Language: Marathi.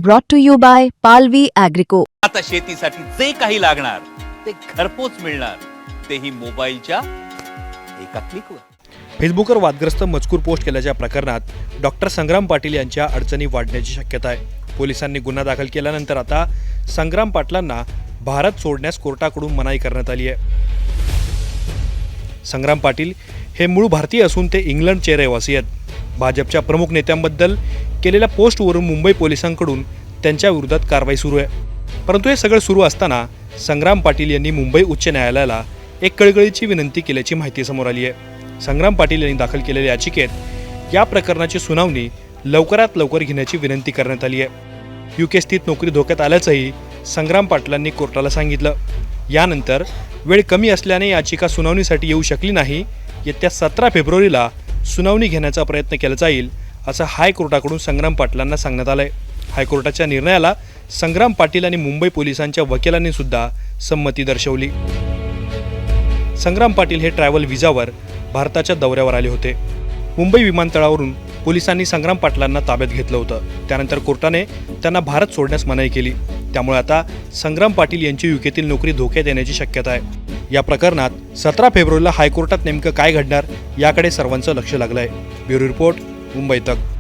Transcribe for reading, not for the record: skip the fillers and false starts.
brought to you by Palvi Agrico. आता शेतीसाठी जे काही लागणार ते घरपोच मिळणार, तेही मोबाईलच्या एका क्लिकवर. फेसबुकवर वादग्रस्त मजकूर पोस्ट केल्याच्या प्रकरणात डॉक्टर संग्राम पाटील यांच्या अडचणी वाढण्याची शक्यता आहे. पोलिसांनी गुन्हा दाखल केल्यानंतर आता संग्राम पाटलांना भारत सोडण्यास कोर्टाकडून मनाई करण्यात आली आहे. संग्राम पाटील हे मूळ भारतीय असून ते इंग्लंडचे रहिवासी आहेत. भाजपच्या प्रमुख नेत्यांबद्दल केलेल्या पोस्टवरून मुंबई पोलिसांकडून त्यांच्या विरोधात कारवाई सुरू आहे. परंतु हे सगळं सुरू असताना संग्राम पाटील यांनी मुंबई उच्च न्यायालयाला एक कळकळीची विनंती केल्याची माहिती समोर आली आहे. संग्राम पाटील यांनी दाखल केलेल्या याचिकेत या प्रकरणाची सुनावणी लवकरात लवकर घेण्याची विनंती करण्यात आली आहे. UK स्थित नोकरी धोक्यात आल्याचंही संग्राम पाटलांनी कोर्टाला सांगितलं. यानंतर वेळ कमी असल्याने याचिका सुनावणीसाठी येऊ शकली नाही. येत्या 17 फेब्रुवारीला सुनावणी घेण्याचा प्रयत्न केला जाईल असं हायकोर्टाकडून संग्राम पाटलांना सांगण्यात आलंय. हायकोर्टाच्या निर्णयाला संग्राम पाटील आणि मुंबई पोलिसांच्या वकिलांनी सुद्धा संमती दर्शवली. संग्राम पाटील हे ट्रॅव्हल व्हिसावर भारताच्या दौऱ्यावर आले होते. मुंबई विमानतळावरून पोलिसांनी संग्राम पाटलांना ताब्यात घेतलं होतं. त्यानंतर कोर्टाने त्यांना भारत सोडण्यास मनाई केली. त्यामुळे आता संग्राम पाटील यांची UKतील नोकरी धोक्यात येण्याची शक्यता आहे. या प्रकरणात 17 फेब्रुवारीला हायकोर्टात नेमकं काय घडणार याकडे सर्वांचं लक्ष लागलं आहे. ब्युरो रिपोर्ट, मुंबई तक.